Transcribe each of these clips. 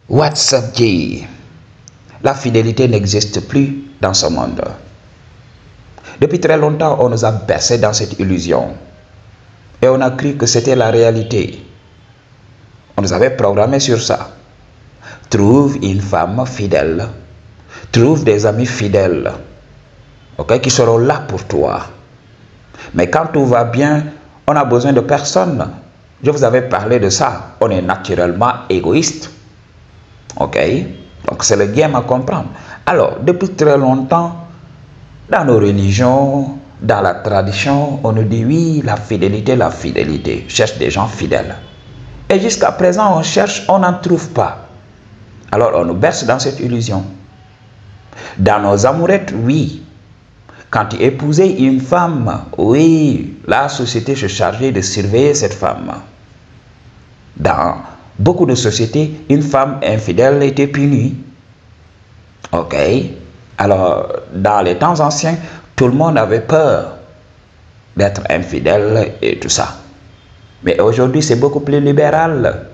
What's up, G? La fidélité n'existe plus dans ce monde. Depuis très longtemps, on nous a bercés dans cette illusion. Et on a cru que c'était la réalité. On nous avait programmé sur ça. Trouve une femme fidèle. Trouve des amis fidèles. Ok, qui seront là pour toi. Mais quand tout va bien, on n'a besoin de personne. Je vous avais parlé de ça. On est naturellement égoïste. Ok? Donc c'est le game à comprendre. Alors, depuis très longtemps, dans nos religions, dans la tradition, on nous dit oui, la fidélité, la fidélité. Cherche des gens fidèles. Et jusqu'à présent, on cherche, on n'en trouve pas. Alors, on nous berce dans cette illusion. Dans nos amourettes, oui. Quand tu épousais une femme, oui, la société se chargeait de surveiller cette femme. Dans beaucoup de sociétés, une femme infidèle était punie. Ok? Alors, dans les temps anciens, tout le monde avait peur d'être infidèle et tout ça. Mais aujourd'hui, c'est beaucoup plus libéral.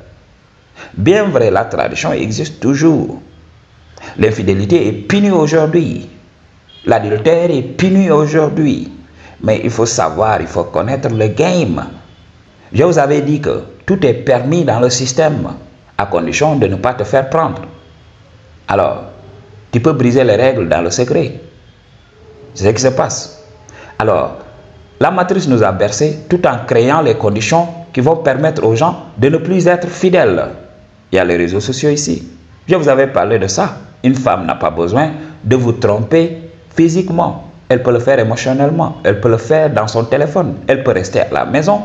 Bien vrai, la tradition existe toujours. L'infidélité est punie aujourd'hui. L'adultère est puni aujourd'hui. Mais il faut savoir, il faut connaître le game. Je vous avais dit que tout est permis dans le système, à condition de ne pas te faire prendre. Alors, tu peux briser les règles dans le secret. C'est ce qui se passe. Alors, la matrice nous a bercés tout en créant les conditions qui vont permettre aux gens de ne plus être fidèles. Il y a les réseaux sociaux ici. Je vous avais parlé de ça. Une femme n'a pas besoin de vous tromper physiquement. Elle peut le faire émotionnellement. Elle peut le faire dans son téléphone. Elle peut rester à la maison,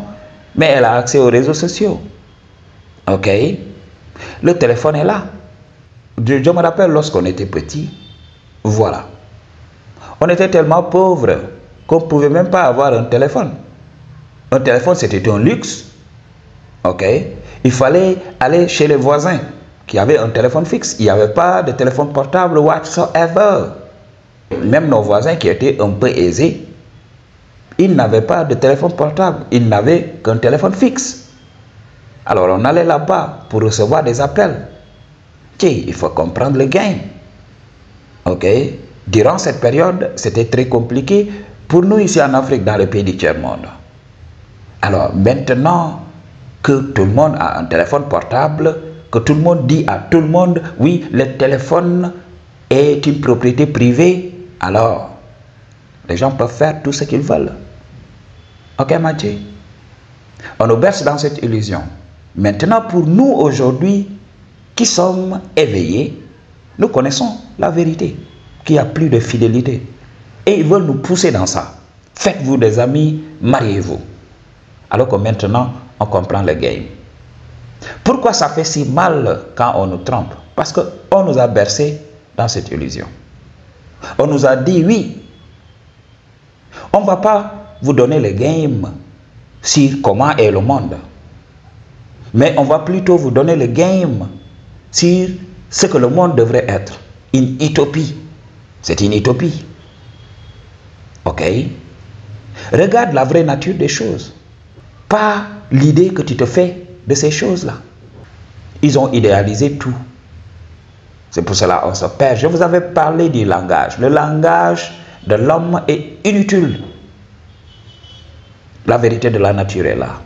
mais elle a accès aux réseaux sociaux. Ok? Le téléphone est là. Je me rappelle lorsqu'on était petit, voilà. On était tellement pauvres qu'on ne pouvait même pas avoir un téléphone. Un téléphone, c'était un luxe. Ok? Il fallait aller chez les voisins qui avaient un téléphone fixe. Il n'y avait pas de téléphone portable whatsoever. Même nos voisins qui étaient un peu aisés, ils n'avaient pas de téléphone portable. Ils n'avaient qu'un téléphone fixe. Alors on allait là-bas pour recevoir des appels. Il faut comprendre le game. Ok? Durant cette période, c'était très compliqué pour nous ici en Afrique, dans les pays du tiers-monde. Alors maintenant que tout le monde a un téléphone portable, que tout le monde dit à tout le monde, oui, le téléphone est une propriété privée, alors les gens peuvent faire tout ce qu'ils veulent. Ok, Mathieu? On nous berce dans cette illusion. Maintenant, pour nous aujourd'hui, qui sommes éveillés, nous connaissons la vérité, qu'il n'y a plus de fidélité. Et ils veulent nous pousser dans ça. Faites-vous des amis, mariez-vous. Alors que maintenant, on comprend le game. Pourquoi ça fait si mal quand on nous trompe? Parce qu'on nous a bercés dans cette illusion. On nous a dit, oui, on ne va pas vous donner le game sur comment est le monde. Mais on va plutôt vous donner le game sur ce que le monde devrait être. Une utopie. C'est une utopie. Ok? Regarde la vraie nature des choses. Pas l'idée que tu te fais de ces choses-là. Ils ont idéalisé tout. C'est pour cela qu'on se perd. Je vous avais parlé du langage. Le langage de l'homme est inutile. La vérité de la nature est là.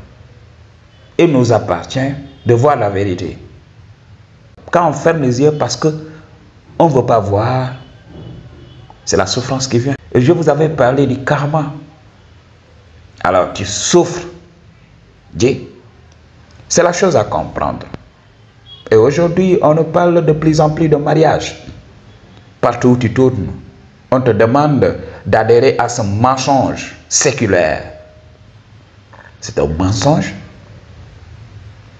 Il nous appartient de voir la vérité. Quand on ferme les yeux parce qu'on ne veut pas voir, c'est la souffrance qui vient. Et je vous avais parlé du karma. Alors tu souffres. C'est la chose à comprendre. Et aujourd'hui, on nous parle de plus en plus de mariage. Partout où tu tournes, on te demande d'adhérer à ce mensonge séculaire. C'est un mensonge.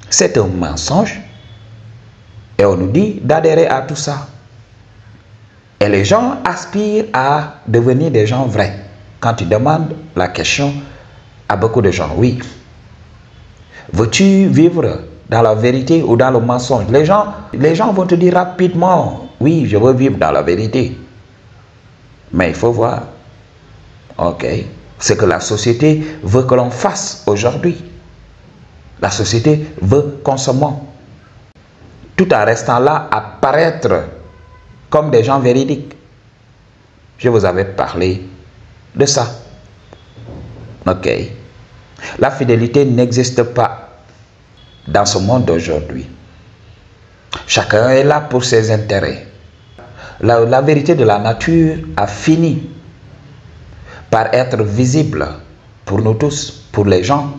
C'est un mensonge. Et on nous dit d'adhérer à tout ça. Et les gens aspirent à devenir des gens vrais. Quand tu demandes la question à beaucoup de gens, oui. Veux-tu vivre dans la vérité ou dans le mensonge? Les gens vont te dire rapidement, oui, je veux vivre dans la vérité. Mais il faut voir, ok, ce que la société veut que l'on fasse aujourd'hui. La société veut consommer. tout en restant là à paraître comme des gens véridiques. Je vous avais parlé de ça. Ok. La fidélité n'existe pas dans ce monde d'aujourd'hui. Chacun est là pour ses intérêts. La vérité de la nature a fini par être visible pour nous tous, pour les gens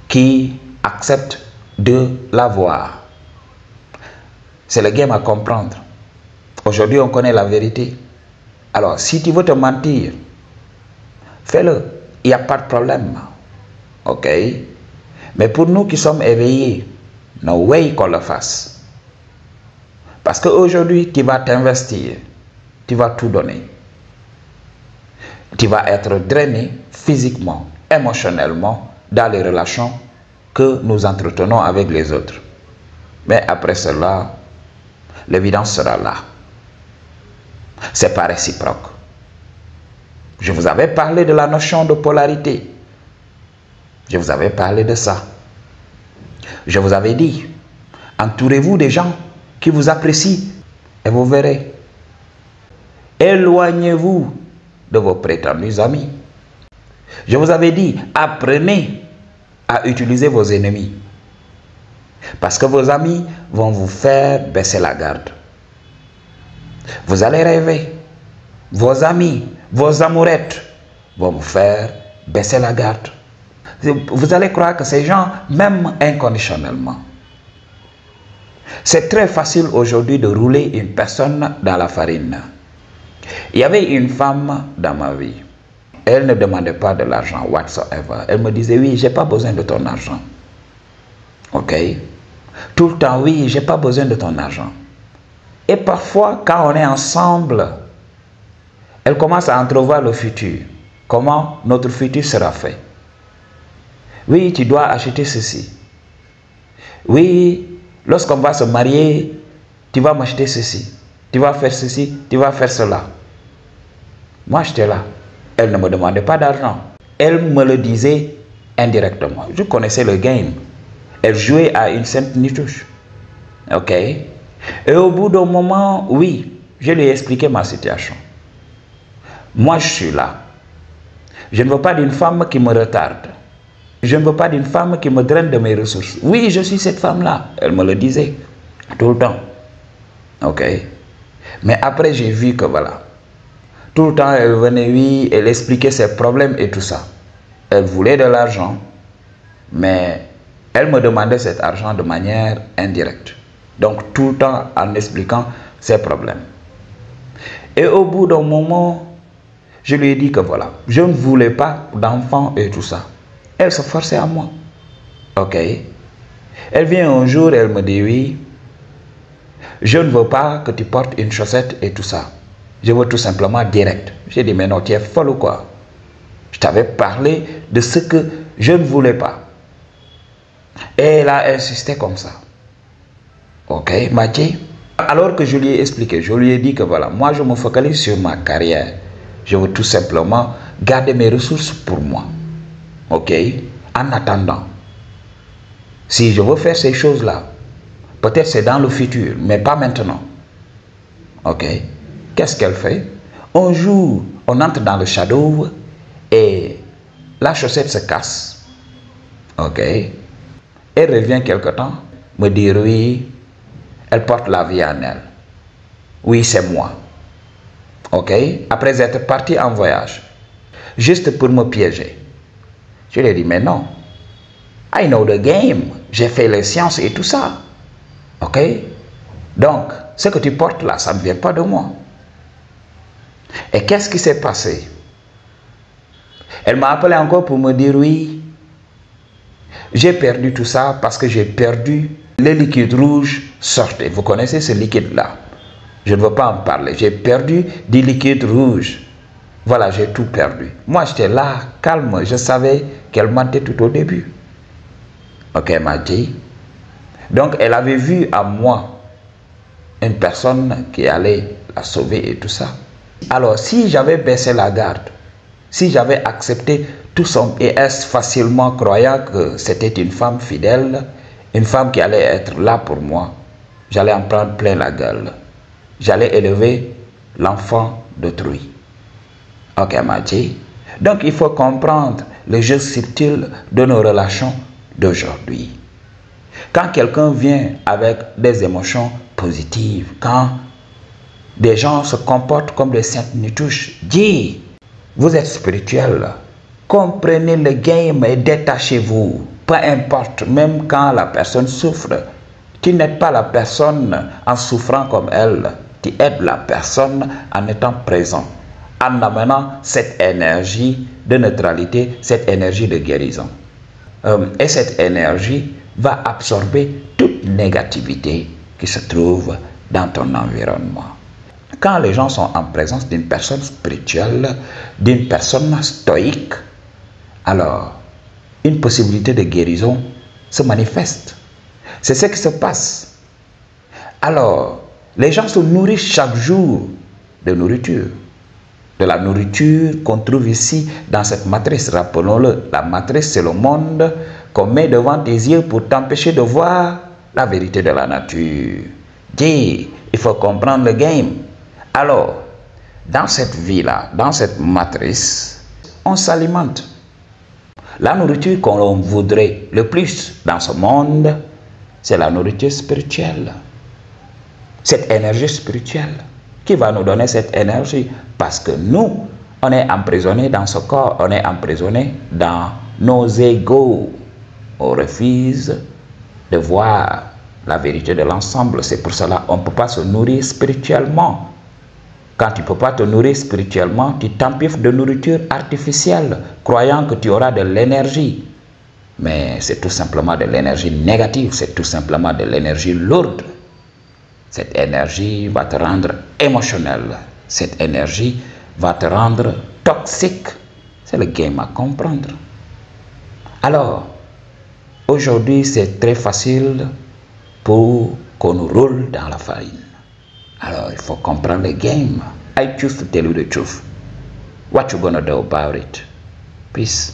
qui acceptent de la voir. C'est le game à comprendre. Aujourd'hui, on connaît la vérité. Alors, si tu veux te mentir, fais-le. Il n'y a pas de problème. Ok? Mais pour nous qui sommes éveillés, no way qu'on le fasse. Parce qu'aujourd'hui, tu vas t'investir. Tu vas tout donner. Tu vas être drainé physiquement, émotionnellement, dans les relations que nous entretenons avec les autres. Mais après cela, l'évidence sera là. C'est pas réciproque. Je vous avais parlé de la notion de polarité. Je vous avais parlé de ça. Je vous avais dit, entourez-vous des gens qui vous apprécient et vous verrez. Éloignez-vous de vos prétendus amis. Je vous avais dit, apprenez à utiliser vos ennemis. Parce que vos amis vont vous faire baisser la garde. Vous allez rêver. Vos amis, vos amourettes vont vous faire baisser la garde. Vous allez croire que ces gens m'aiment inconditionnellement. C'est très facile aujourd'hui de rouler une personne dans la farine. Il y avait une femme dans ma vie. Elle ne demandait pas de l'argent whatsoever. Elle me disait, oui, j'ai pas besoin de ton argent. Ok? Tout le temps, oui, j'ai pas besoin de ton argent. Et parfois, quand on est ensemble, elle commence à entrevoir le futur. Comment notre futur sera fait. Oui, tu dois acheter ceci. Oui, lorsqu'on va se marier, tu vas m'acheter ceci. Tu vas faire ceci, tu vas faire cela. Moi, j'étais là. Elle ne me demandait pas d'argent. Elle me le disait indirectement. Je connaissais le game. Elle jouait à une sainte nitouche. Ok? Et au bout d'un moment, oui, je lui ai expliqué ma situation. Moi, je suis là. Je ne veux pas d'une femme qui me retarde. Je ne veux pas d'une femme qui me draine de mes ressources. Oui, je suis cette femme-là. Elle me le disait tout le temps. Ok? Mais après, j'ai vu que voilà. Tout le temps, elle venait, oui, elle expliquait ses problèmes et tout ça. Elle voulait de l'argent, mais elle me demandait cet argent de manière indirecte. Donc, tout le temps en expliquant ses problèmes. Et au bout d'un moment, je lui ai dit que voilà, je ne voulais pas d'enfants et tout ça. Elle se forçait à moi. Ok. Elle vient un jour, elle me dit, oui, je ne veux pas que tu portes une chaussette et tout ça. Je veux tout simplement direct. J'ai dit, mais non, tu es folle ou quoi? Je t'avais parlé de ce que je ne voulais pas. Et elle a insisté comme ça. Ok, Mathieu. Alors que je lui ai expliqué, je lui ai dit que voilà, moi je me focalise sur ma carrière. Je veux tout simplement garder mes ressources pour moi. Ok? En attendant, si je veux faire ces choses-là, peut-être c'est dans le futur, mais pas maintenant. Ok? Qu'est-ce qu'elle fait? Un jour, on entre dans le shadow et la chaussette se casse. Ok? Elle revient quelque temps, me dire oui, elle porte la vie en elle. Oui, c'est moi. Ok? Après être parti en voyage, juste pour me piéger. Je lui ai dit, mais non. I know the game. J'ai fait les sciences et tout ça. Ok? Donc, ce que tu portes là, ça ne vient pas de moi. Et qu'est-ce qui s'est passé? Elle m'a appelé encore pour me dire, oui, j'ai perdu tout ça parce que j'ai perdu les liquides rouges sortaient. Vous connaissez ce liquide-là? Je ne veux pas en parler. J'ai perdu des liquides rouges. Voilà, j'ai tout perdu. Moi, j'étais là, calme. Je savais qu'elle mentait tout au début. Ok, elle m'a dit. Donc, elle avait vu à moi une personne qui allait la sauver et tout ça. Alors, si j'avais baissé la garde, si j'avais accepté tout son PS facilement croyant que c'était une femme fidèle, une femme qui allait être là pour moi, j'allais en prendre plein la gueule. J'allais élever l'enfant d'autrui. Ok, Mathieu. Donc, il faut comprendre le jeu subtil de nos relations d'aujourd'hui. Quand quelqu'un vient avec des émotions positives, quand des gens se comportent comme des saintes nitouches, dis, vous êtes spirituel, comprenez le game et détachez-vous. Peu importe, même quand la personne souffre, tu n'aides pas la personne en souffrant comme elle, tu aides la personne en étant présent, en amenant cette énergie de neutralité, cette énergie de guérison. Et cette énergie va absorber toute négativité qui se trouve dans ton environnement. Quand les gens sont en présence d'une personne spirituelle, d'une personne stoïque, alors une possibilité de guérison se manifeste. C'est ce qui se passe. Alors, les gens se nourrissent chaque jour de nourriture. De la nourriture qu'on trouve ici dans cette matrice. Rappelons-le, la matrice, c'est le monde qu'on met devant tes yeux pour t'empêcher de voir la vérité de la nature. Dis, il faut comprendre le game. Alors, dans cette vie-là, dans cette matrice, on s'alimente. La nourriture qu'on voudrait le plus dans ce monde, c'est la nourriture spirituelle. Cette énergie spirituelle. Qui va nous donner cette énergie? Parce que nous, on est emprisonnés dans ce corps, on est emprisonnés dans nos égos. On refuse de voir la vérité de l'ensemble. C'est pour cela qu'on ne peut pas se nourrir spirituellement. Quand tu ne peux pas te nourrir spirituellement, tu t'empiffes de nourriture artificielle, croyant que tu auras de l'énergie. Mais c'est tout simplement de l'énergie négative, c'est tout simplement de l'énergie lourde. Cette énergie va te rendre émotionnel. Cette énergie va te rendre toxique. C'est le game à comprendre. Alors, aujourd'hui, c'est très facile pour qu'on nous roule dans la farine. Alors, il faut comprendre le game. I choose to tell you the truth. What you gonna do about it? Peace.